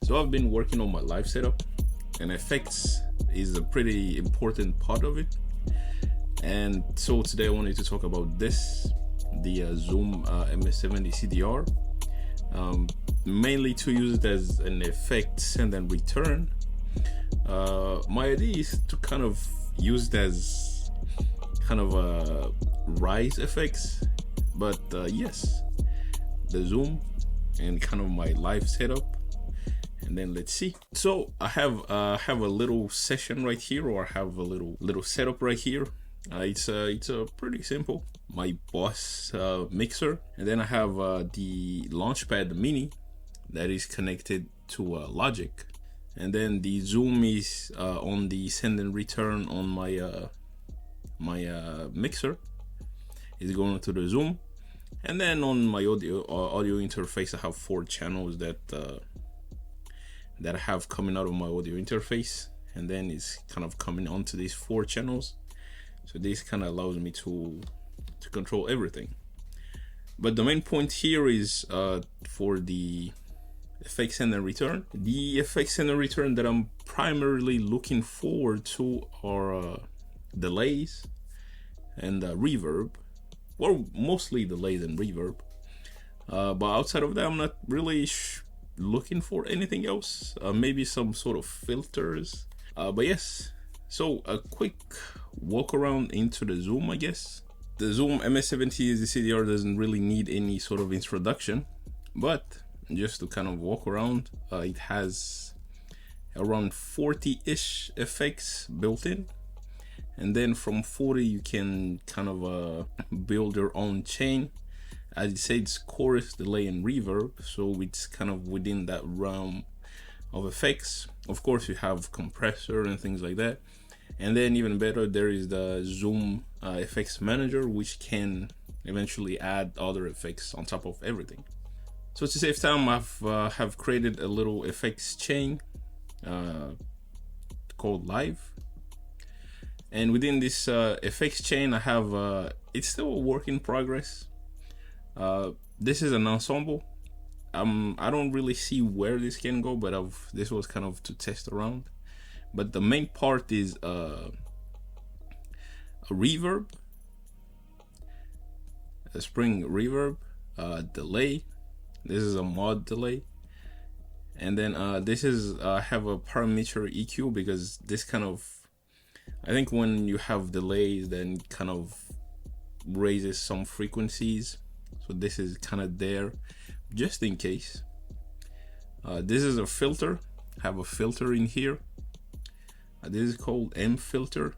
So I've been working on my live setup, and effects is a pretty important part of it. And so today I wanted to talk about this, the Zoom MS-70CDR, mainly to use it as an effect send and return. My idea is to kind of use it as kind of a rise effects, but yes, the Zoom and kind of my live setup. And then let's see. So I have a little session right here, or I have a little setup right here. It's pretty simple. My Boss mixer, and then I have the Launchpad Mini that is connected to Logic, and then the Zoom is on the send and return on my mixer is going to the Zoom, and then on my audio interface I have 4 channels that I have coming out of my audio interface, and then it's kind of coming onto these 4 channels. So this kind of allows me to control everything. But the main point here is for the effect send and return. The effect send and return that I'm primarily looking forward to are delays and reverb, or mostly delays and reverb. But outside of that, I'm not really looking for anything else. Maybe some sort of filters. But yes, so a quick walk around into the Zoom, I guess. The Zoom MS-70CDR doesn't really need any sort of introduction, but just to kind of walk around, it has around 40-ish effects built in, and then from 40 you can kind of build your own chain. As it says, chorus, delay, and reverb, so it's kind of within that realm of effects. Of course, you have compressor and things like that, and then even better, there is the Zoom effects manager, which can eventually add other effects on top of everything. So to save time, have created a little effects chain called Live, and within this effects chain, I have it's still a work in progress. This is an ensemble. I don't really see where this can go, but this was kind of to test around. But the main part is a reverb, a spring reverb, delay. This is a mod delay, and then this is I have a parameter EQ, because this kind of, I think when you have delays, then it kind of raises some frequencies. So this is kind of there just in case. This is a filter. I have a filter in here. This is called M filter.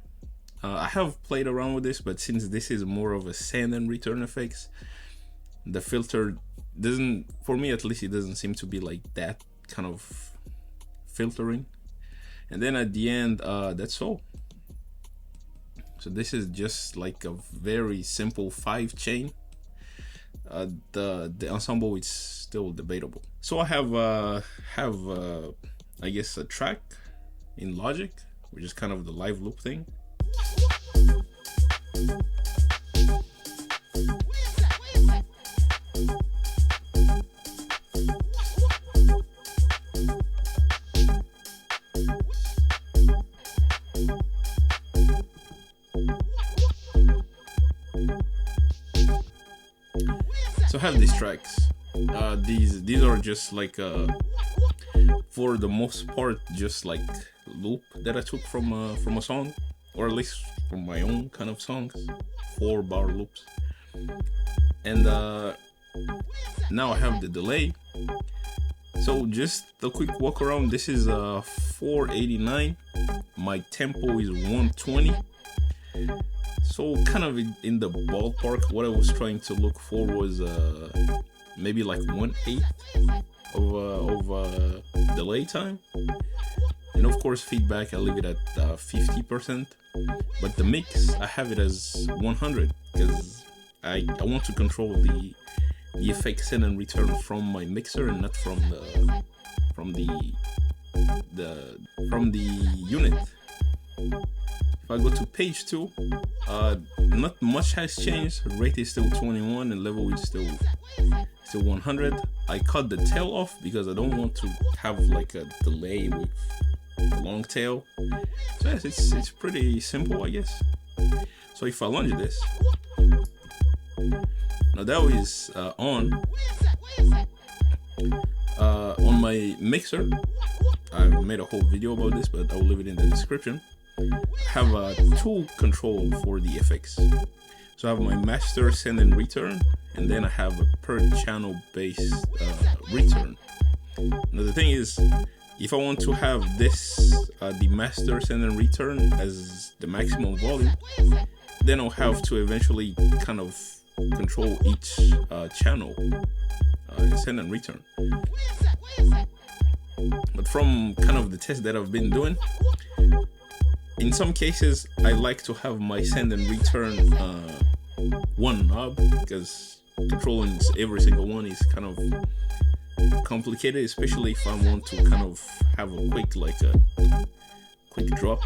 I have played around with this, but since this is more of a send and return effects, the filter doesn't, for me at least, it doesn't seem to be like that kind of filtering. And then at the end, that's all. So this is just like a very simple 5 chain. The ensemble is still debatable. So I have I guess a track in Logic, which is kind of the live loop thing. So I have these tracks. These are just like for the most part just like loop that I took from a song, or at least from my own kind of songs, 4-bar loops. And now I have the delay. So just a quick walk around. This is 489. My tempo is 120. So kind of in the ballpark. What I was trying to look for was maybe like 1/8 of delay time, and of course feedback I leave it at 50%, but the mix I have it as 100, because I want to control the effect send and return from my mixer and not from the unit. If I go to page 2, not much has changed. Rate is still 21 and level is still 100. I cut the tail off because I don't want to have like a delay with a long tail. So yes, it's pretty simple, I guess. So if I launch this, now that is on my mixer. I made a whole video about this, but I'll leave it in the description. I have a tool control for the effects. So I have my master, send and return, and then I have a per channel based return. Now the thing is, if I want to have this, the master, send and return as the maximum volume, then I'll have to eventually kind of control each channel, send and return. But from kind of the test that I've been doing, in some cases I like to have my send and return one knob, because controlling every single one is kind of complicated, especially if I want to kind of have a quick drop.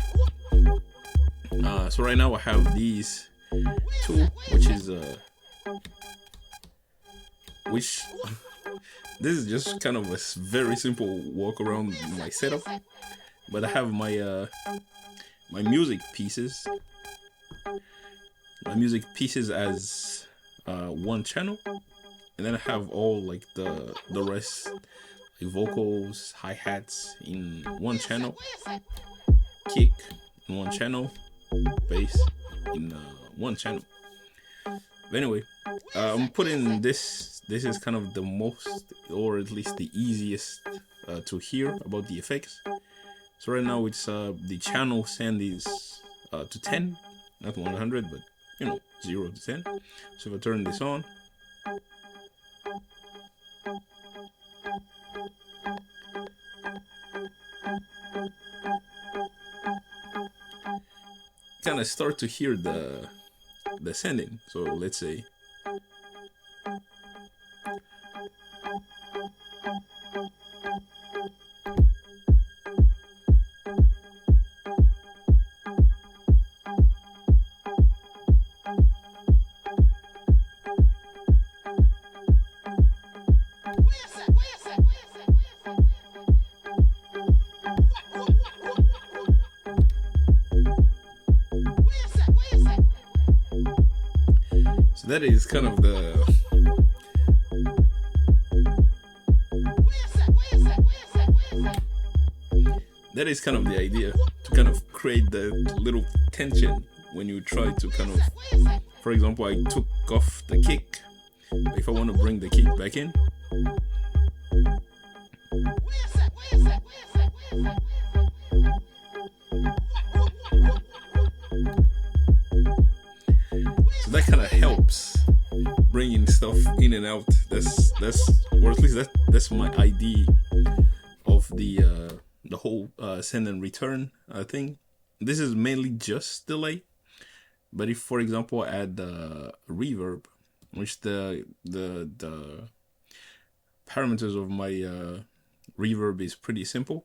So right now I have these two, which is this is just kind of a very simple walk around my setup, but I have my my music pieces as one channel, and then I have all like the rest, like vocals, hi-hats in one channel, kick in one channel, bass in one channel. But anyway, I'm putting this is kind of the most, or at least the easiest to hear about the effects. So right now it's the channel send is to 10, not 100, but you know, 0 to 10. So if I turn this on, kind of start to hear the sending. So let's say that is kind of the idea, to kind of create the little tension when you try to kind of, for example, I took off the kick. If I want to bring the kick back in, so that kind of helps bringing stuff in and out. That's or at least that's my idea of the whole send and return thing. This is mainly just delay, but if, for example, I add reverb, which the parameters of my reverb is pretty simple.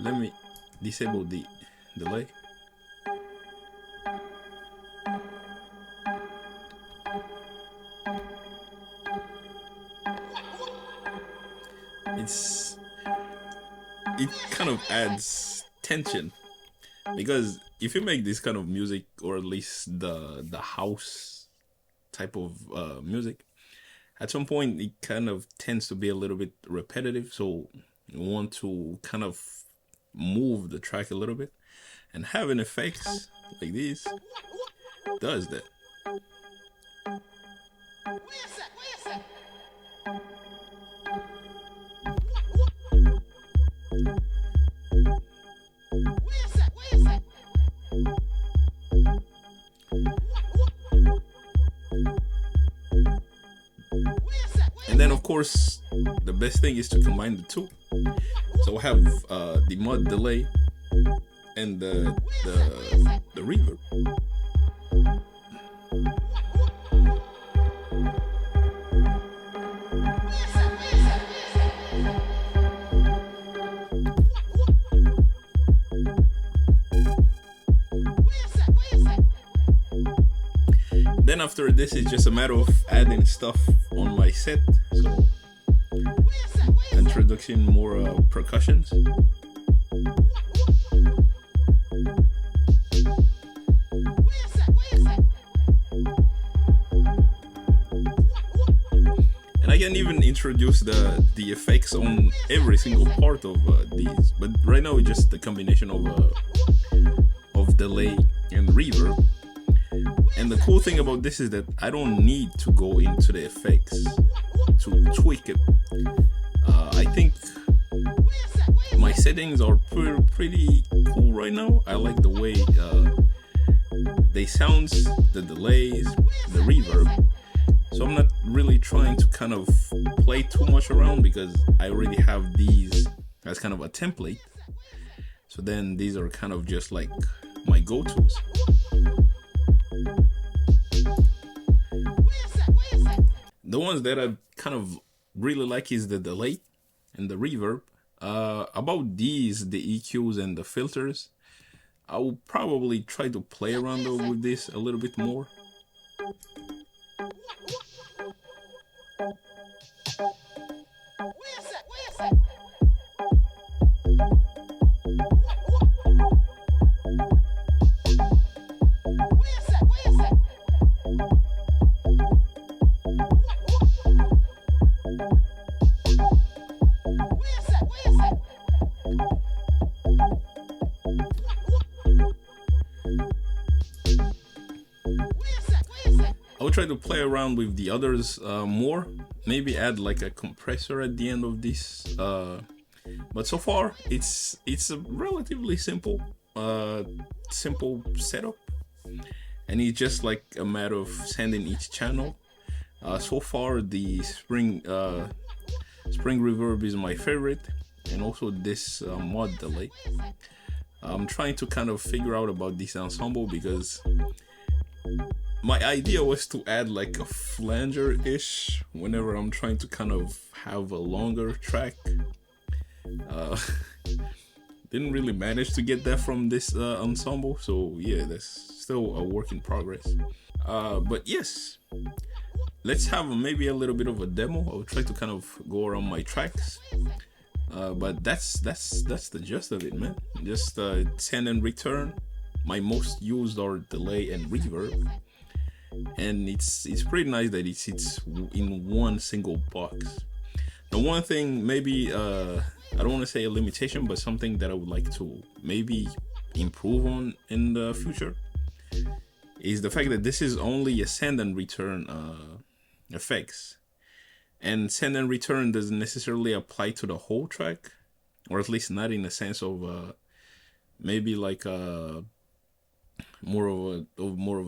Let me disable the delay. It kind of adds tension, because if you make this kind of music, or at least the house type of music, at some point it kind of tends to be a little bit repetitive. So you want to kind of move the track a little bit, and having effects like this does that. And then, of course, the best thing is to combine the two. So I have the mod delay and the reverb. then after this, it's just a matter of adding stuff on my set. So introduction, more percussions. And I can even introduce the effects on every single part of these, but right now it's just the combination of delay and reverb. And the cool thing about this is that I don't need to go into the effects to tweak it. I think my settings are pretty cool right now. I like the way they sound, the delays, the reverb. So I'm not really trying to kind of play too much around because I already have these as kind of a template. So then these are kind of just like my go-tos. The ones that I kind of really like is the delay and the reverb. About these, the EQs and the filters, I will probably try to play around with this a little bit more. I'll try to play around with the others more, maybe add like a compressor at the end of this, but so far it's a relatively simple setup, and it's just like a matter of sending each channel. So far the spring reverb is my favorite, and also this mod delay. I'm trying to kind of figure out about this ensemble because my idea was to add like a flanger-ish whenever I'm trying to kind of have a longer track. Didn't really manage to get that from this ensemble, so yeah, that's still a work in progress. But yes, let's have maybe a little bit of a demo. I'll try to kind of go around my tracks. But that's the gist of it, man. Just send and return. My most used are delay and reverb, and it's pretty nice that it sits in one single box. The one thing, maybe I don't want to say a limitation, but something that I would like to maybe improve on in the future is the fact that this is only a send and return effects. And send and return doesn't necessarily apply to the whole track, or at least not in the sense of maybe like more of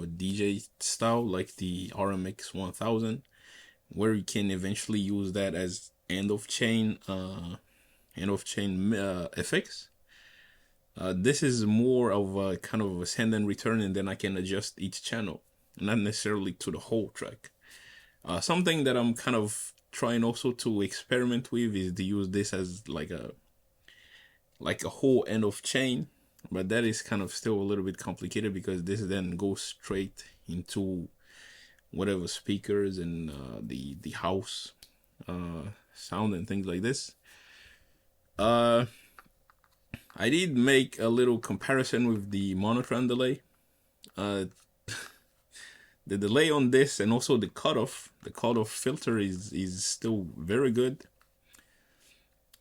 a DJ style, like the RMX 1000, where you can eventually use that as end of chain effects. This is more of a kind of a send and return, and then I can adjust each channel, not necessarily to the whole track. Something that I'm kind of trying also to experiment with is to use this as like a whole end of chain, but that is kind of still a little bit complicated because this then goes straight into whatever speakers and the house sound and things like this. I did make a little comparison with the monotone delay. The delay on this and also the cutoff filter is still very good.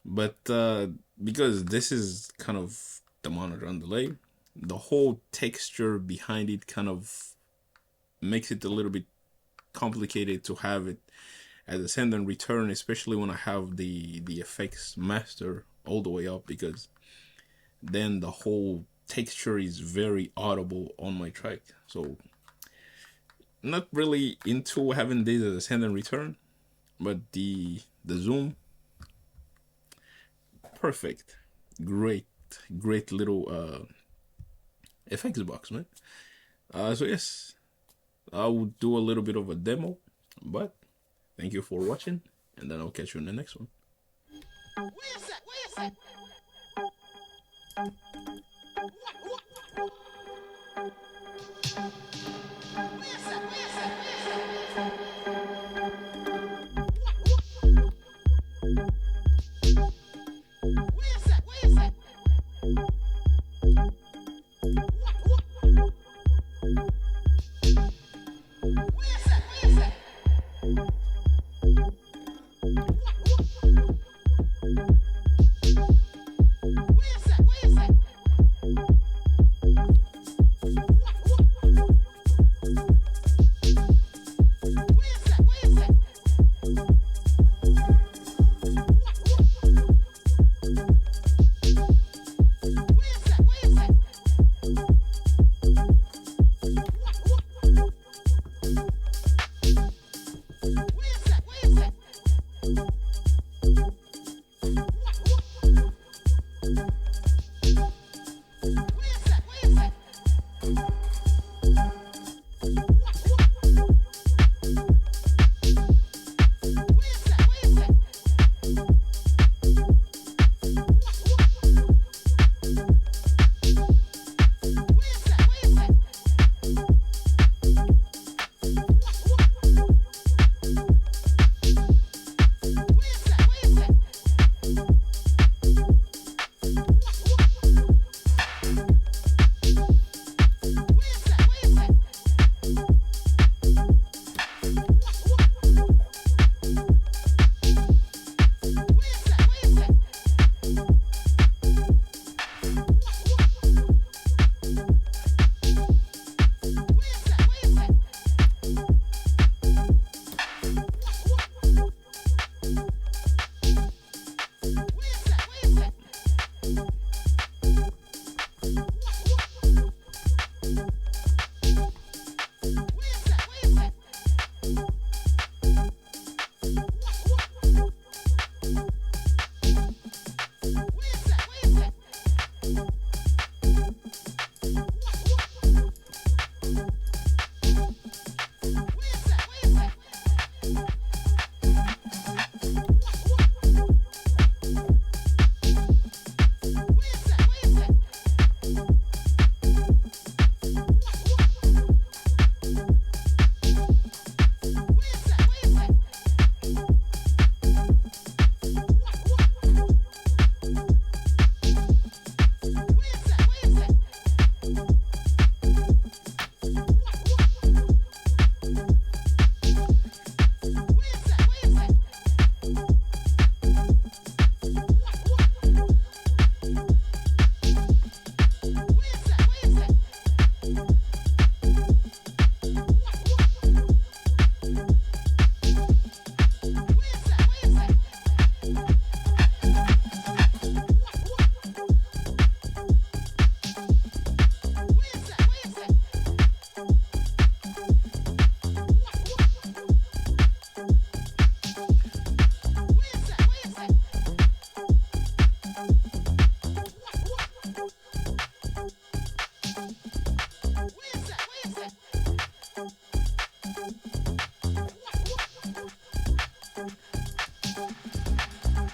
But because this is kind of the monotone delay, the whole texture behind it kind of makes it a little bit complicated to have it as a send and return, especially when I have the effects master all the way up, because then the whole texture is very audible on my track. So not really into having this as a send and return, but the zoom, perfect, great little effects box, man. So yes, I will do a little bit of a demo, but thank you for watching, and then I'll catch you in the next one. Where's that?